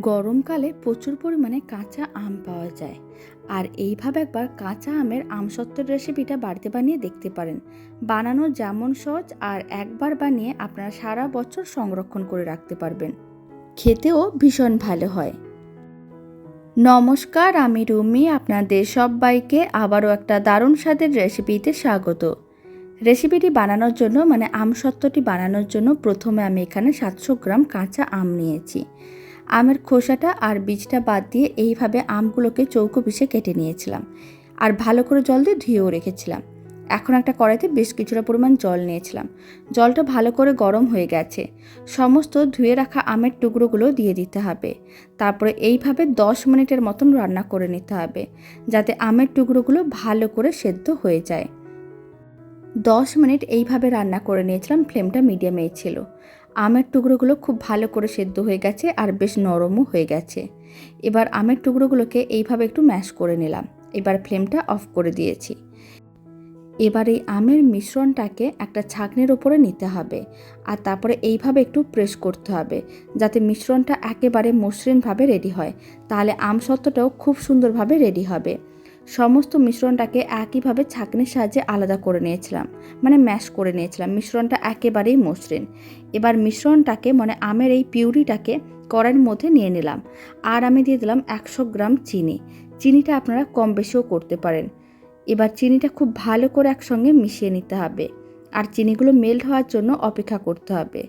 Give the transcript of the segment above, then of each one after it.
গরমকালে প্রচুর পরিমাণে কাঁচা আম পাওয়া যায়। আর এইভাবে একবার কাঁচা আমের আমসত্ত্বের রেসিপিটা বাড়িতে বানিয়ে দেখতে পারেন। বানানো যেমন সহজ, আর একবার বানিয়ে আপনারা সারা বছর সংরক্ষণ করে রাখতে পারবেন। খেতেও ভীষণ ভালো হয়। নমস্কার, আমি রুমি। আপনাদের সবাইকে আবারও একটা দারুণ স্বাদের রেসিপিতে স্বাগত। রেসিপিটি বানানোর জন্য আমসত্ত্বটি বানানোর জন্য প্রথমে আমি এখানে 700 গ্রাম কাঁচা আম নিয়েছি। আমের খোসাটা আর বীজটা বাদ দিয়ে এইভাবে আমগুলোকে চৌকো পিসে কেটে নিয়েছিলাম, আর ভালো করে জল দিয়ে ধুয়েও রেখেছিলাম। এখন একটা কড়াইতে বেশ কিছুটা পরিমাণ জল নিয়েছিলাম। জলটা ভালো করে গরম হয়ে গেছে। সমস্ত ধুয়ে রাখা আমের টুকরোগুলো দিয়ে দিতে হবে। তারপরে এইভাবে 10 মিনিটের মতন রান্না করে নিতে হবে, যাতে আমের টুকরোগুলো ভালো করে সেদ্ধ হয়ে যায়। 10 মিনিট এইভাবে রান্না করে নিয়েছিলাম, ফ্লেমটা মিডিয়ামেই ছিল। আমের টুকরোগুলো খুব ভালো করে সেদ্ধ হয়ে গেছে আর বেশ নরমও হয়ে গেছে। এবার আমের টুকরোগুলোকে এইভাবে একটু ম্যাশ করে নিলাম। এবার ফ্লেমটা অফ করে দিয়েছি। এবার এই আমের মিশ্রণটাকে একটা ছাঁকনির ওপরে নিতে হবে, আর তারপরে এইভাবে একটু প্রেস করতে হবে, যাতে মিশ্রণটা একেবারে মসৃণভাবে রেডি হয়। তাহলে আমসত্ত্বটাও খুব সুন্দরভাবে রেডি হবে। সমস্ত মিশ্রণটাকে একইভাবে ছাঁকনির সাহায্যে আলাদা করে নিয়েছিলাম, ম্যাশ করে নিয়েছিলাম। মিশ্রণটা একেবারেই মসৃণ। এবার মিশ্রণটাকে আমের এই পিউরিটাকে কড়াইয়ের মধ্যে নিয়ে নিলাম। আর আমি দিয়ে দিলাম 100 গ্রাম চিনি। চিনিটা আপনারা কম বেশিও করতে পারেন। এবার চিনিটা খুব ভালো করে একসঙ্গে মিশিয়ে নিতে হবে, আর চিনিগুলো মেল্ট হওয়ার জন্য অপেক্ষা করতে হবে।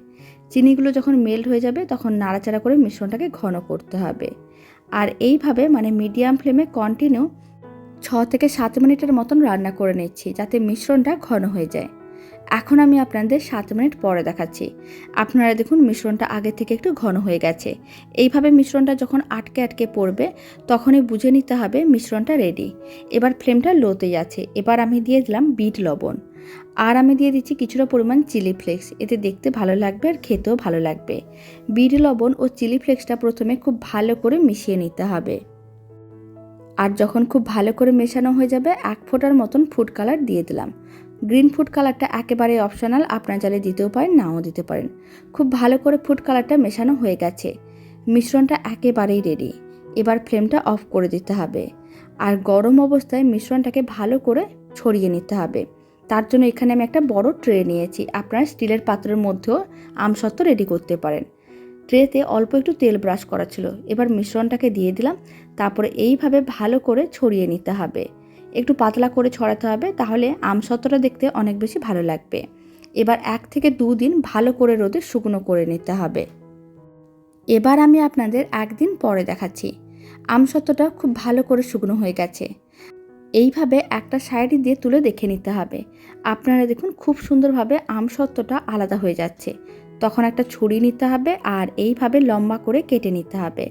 চিনিগুলো যখন মেল্ট হয়ে যাবে তখন নাড়াচাড়া করে মিশ্রণটাকে ঘন করতে হবে। আর এইভাবে মিডিয়াম ফ্লেমে কন্টিনিউ 6 থেকে 7 মিনিটের মতন রান্না করে নিচ্ছি, যাতে মিশ্রণটা ঘন হয়ে যায়। এখন আমি আপনাদের 7 মিনিট পরে দেখাচ্ছি। আপনারা দেখুন, মিশ্রণটা আগে থেকে একটু ঘন হয়ে গেছে। এইভাবে মিশ্রণটা যখন আটকে আটকে পড়বে, তখনই বুঝে নিতে হবে মিশ্রণটা রেডি। এবার ফ্লেমটা লোতেই আছে। এবার আমি দিয়ে দিলাম বিট লবণ, আর আমি দিয়ে দিচ্ছি কিছুটা পরিমাণ চিলি ফ্লেক্স। এতে দেখতে ভালো লাগবে আর খেতেও ভালো লাগবে। বিট লবণ ও চিলি ফ্লেক্সটা প্রথমে খুব ভালো করে মিশিয়ে নিতে হবে। আর যখন খুব ভালো করে মেশানো হয়ে যাবে, 1 ফোঁটার মতন ফুড কালার দিয়ে দিলাম। গ্রিন ফুড কালারটা একেবারে অপশনাল, আপনারা চাইলে দিতেও পারেন, নাও দিতে পারেন। খুব ভালো করে ফুড কালারটা মেশানো হয়ে গেছে। মিশ্রণটা একেবারেই রেডি। এবার ফ্লেমটা অফ করে দিতে হবে, আর গরম অবস্থায় মিশ্রণটাকে ভালো করে ছড়িয়ে নিতে হবে। তার জন্য এখানে আমি একটা বড় ট্রে নিয়েছি। আপনারা স্টিলের পাত্রের মধ্যেও আমসত্ত্ব রেডি করতে পারেন। ট্রেতে অল্প একটু তেল ব্রাশ করা ছিল। এবার মিশ্রণটাকে দিয়ে দিলাম। তারপরে এইভাবে ভালো করে ছড়িয়ে নিতে হবে। একটু পাতলা করে ছড়াতে হবে, তাহলে আমসত্ত্বটা দেখতে অনেক বেশি ভালো লাগবে। এবার 1 থেকে 2 দিন ভালো করে রোদে শুকনো করে নিতে হবে। এবার আমি আপনাদের 1 দিন পরে দেখাচ্ছি। আমসত্ত্বটা খুব ভালো করে শুকনো হয়ে গেছে। এইভাবে একটা সাইড দিয়ে তুলে দেখে নিতে হবে। আপনারা দেখুন, খুব সুন্দরভাবে আমসত্ত্বটা আলাদা হয়ে যাচ্ছে। তখন একটা ছুরি নিতে হবে, আর এইভাবে লম্বা করে কেটে নিতে হবে।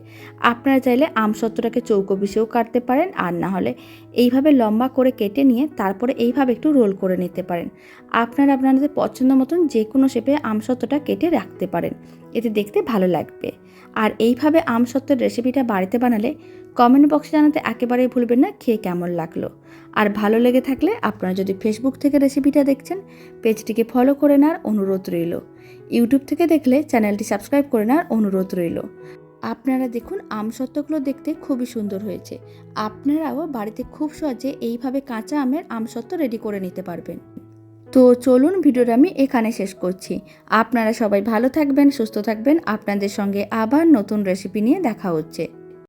আপনারা চাইলে আমসত্ত্বটাকে চৌকো পিসেও কাটতে পারেন, আর না হলে এইভাবে লম্বা করে কেটে নিয়ে তারপরে এইভাবে একটু রোল করে নিতে পারেন। আপনারা আপনাদের পছন্দ মতন যে কোনো শেপে আমসত্ত্বটা কেটে রাখতে পারেন, এতে দেখতে ভালো লাগবে। আর এইভাবে আমসত্ত্বের রেসিপিটা বাড়িতে বানালে কমেন্ট বক্সে জানাতে একেবারেই ভুলবেন না খেয়ে কেমন লাগলো। আর ভালো লেগে থাকলে আপনারা যদি ফেসবুক থেকে রেসিপিটা দেখছেন, পেজটিকে ফলো করে নেওয়ার অনুরোধ রইল। ইউটিউব থেকে দেখলে চ্যানেলটি সাবস্ক্রাইব করে নেওয়ার অনুরোধ রইল। আপনারা দেখুন, আমসত্ত্বগুলো দেখতে খুবই সুন্দর হয়েছে। আপনারাও বাড়িতে খুব সহজে এইভাবে কাঁচা আমের আমসত্ত্ব রেডি করে নিতে পারবেন। তো চলুন, ভিডিওটা আমি এখানে শেষ করছি। আপনারা সবাই ভালো থাকবেন, সুস্থ থাকবেন। আপনাদের সঙ্গে আবার নতুন রেসিপি নিয়ে দেখা হচ্ছে।